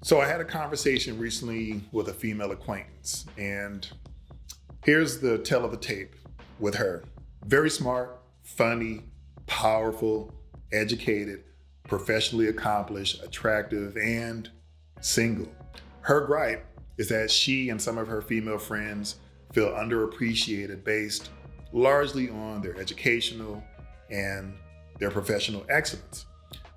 So I had a conversation recently with a female acquaintance, and here's the tale of the tape with her. Very smart, funny, powerful, educated, professionally accomplished, attractive, and single. Her gripe is that she and some of her female friends feel underappreciated based largely on their educational and their professional excellence.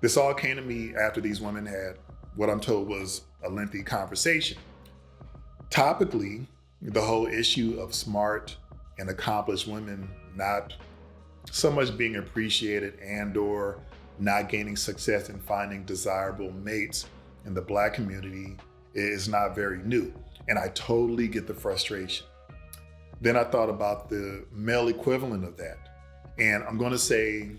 This all came to me after these women had what I'm told was a lengthy conversation. Topically, the whole issue of smart and accomplished women not so much being appreciated and or not gaining success in finding desirable mates in the Black community is not very new. And I totally get the frustration. Then I thought about the male equivalent of that. And I'm going to say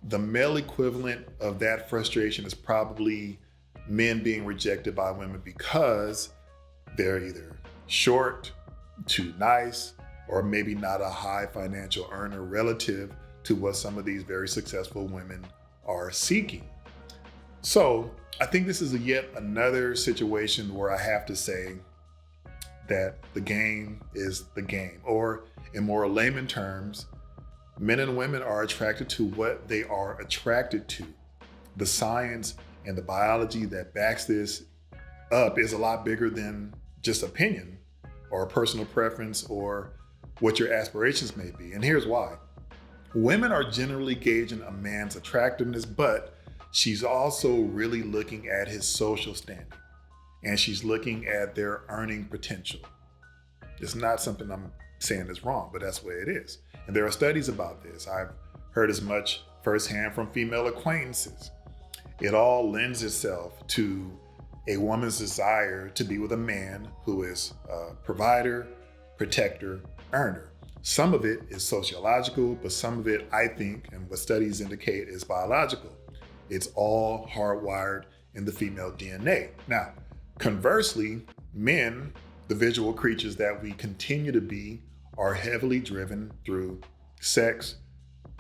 the male equivalent of that frustration is probably men being rejected by women because they're either short, too nice, or maybe not a high financial earner relative to what some of these very successful women are seeking. So I think this is yet another situation where I have to say that the game is the game, or in more layman terms, men and women are attracted to what they are attracted to. The science and the biology that backs this up is a lot bigger than just opinion or personal preference or what your aspirations may be. And here's why. Women are generally gauging a man's attractiveness, but she's also really looking at his social standing and she's looking at their earning potential. It's not something I'm saying is wrong, but that's the way it is. And there are studies about this. I've heard as much firsthand from female acquaintances. It all lends itself to a woman's desire to be with a man who is a provider, protector, earner. Some of it is sociological, but some of it, I think, and what studies indicate, is biological. It's all hardwired in the female DNA. Now, conversely, men, the visual creatures that we continue to be, are heavily driven through sex,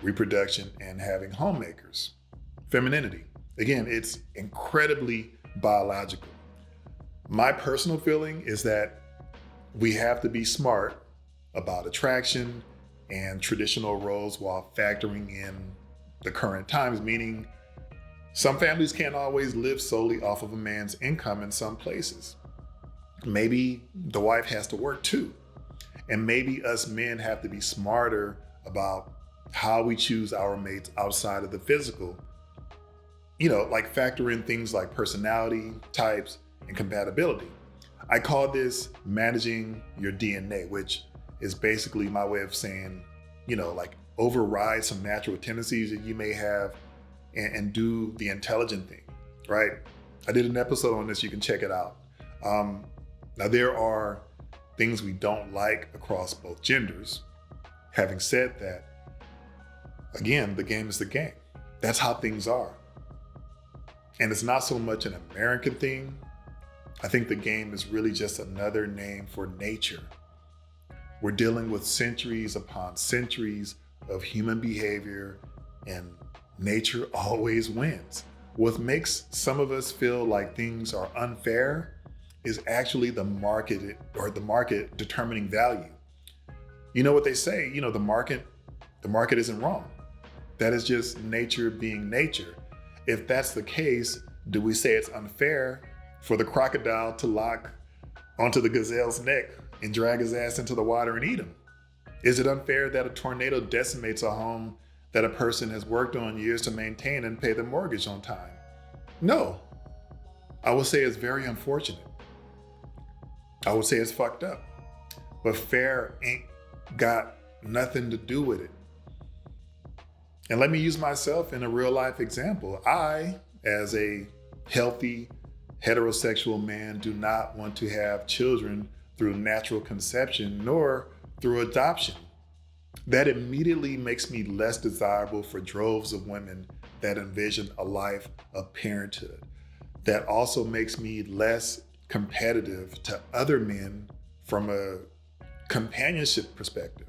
reproduction, and having homemakers. Femininity. Again, it's incredibly biological. My personal feeling is that we have to be smart about attraction and traditional roles while factoring in the current times, meaning some families can't always live solely off of a man's income in some places. Maybe the wife has to work too. And maybe us men have to be smarter about how we choose our mates outside of the physical. Like factor in things like personality types and compatibility. I call this managing your DNA, which is basically my way of saying, like override some natural tendencies that you may have and do the intelligent thing, right? I did an episode on this, you can check it out. Now there are things we don't like across both genders. Having said that, again, the game is the game. That's how things are. And it's not so much an American thing. I think the game is really just another name for nature. We're dealing with centuries upon centuries of human behavior, and nature always wins. What makes some of us feel like things are unfair is actually the market determining value. You know what they say, the market isn't wrong. That is just nature being nature. If that's the case, do we say it's unfair for the crocodile to lock onto the gazelle's neck and drag his ass into the water and eat him? Is it unfair that a tornado decimates a home that a person has worked on years to maintain and pay the mortgage on time? No. I would say it's very unfortunate. I would say it's fucked up. But fair ain't got nothing to do with it. And let me use myself in a real life example. I, as a healthy heterosexual man, do not want to have children through natural conception nor through adoption. That immediately makes me less desirable for droves of women that envision a life of parenthood. That also makes me less competitive to other men from a companionship perspective.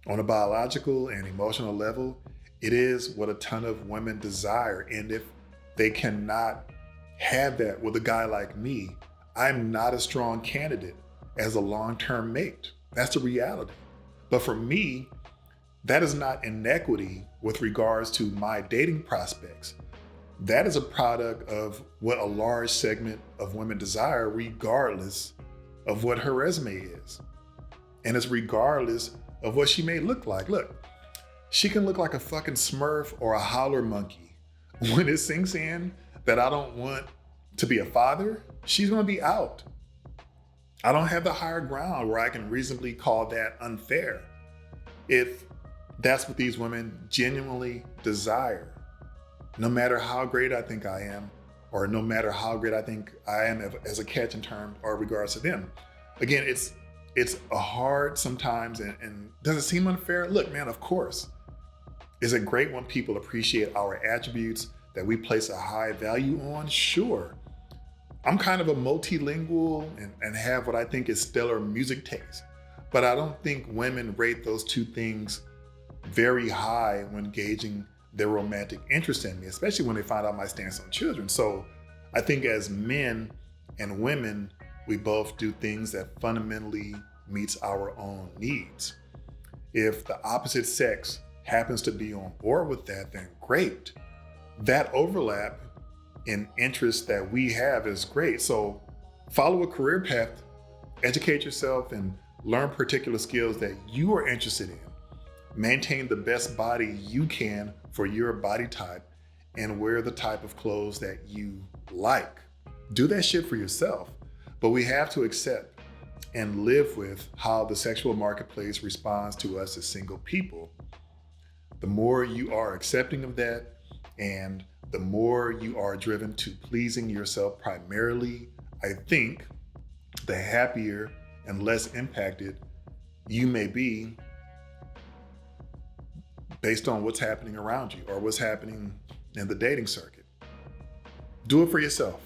On a biological and emotional level, it is what a ton of women desire. And if they cannot have that with a guy like me, I'm not a strong candidate as a long-term mate. That's the reality. But for me, that is not inequity with regards to my dating prospects. That is a product of what a large segment of women desire, regardless of what her resume is. And it's regardless of what she may look like. Look, she can look like a fucking Smurf or a holler monkey. When it sinks in that I don't want to be a father, she's gonna be out. I don't have the higher ground where I can reasonably call that unfair. If that's what these women genuinely desire, no matter how great I think I am, or no matter how great I think I am as a catch in terms or regards to them. Again, it's a hard sometimes, and does it seem unfair? Look, man, of course. Is it great when people appreciate our attributes that we place a high value on? Sure. I'm kind of a multilingual and have what I think is stellar music taste, but I don't think women rate those two things very high when gauging their romantic interest in me, especially when they find out my stance on children. So I think as men and women, we both do things that fundamentally meets our own needs. If the opposite sex happens to be on board with that, then great. That overlap in interests that we have is great. So follow a career path, educate yourself, and learn particular skills that you are interested in. Maintain the best body you can for your body type and wear the type of clothes that you like. Do that shit for yourself. But we have to accept and live with how the sexual marketplace responds to us as single people. The more you are accepting of that, and the more you are driven to pleasing yourself primarily, I think the happier and less impacted you may be based on what's happening around you or what's happening in the dating circuit. Do it for yourself.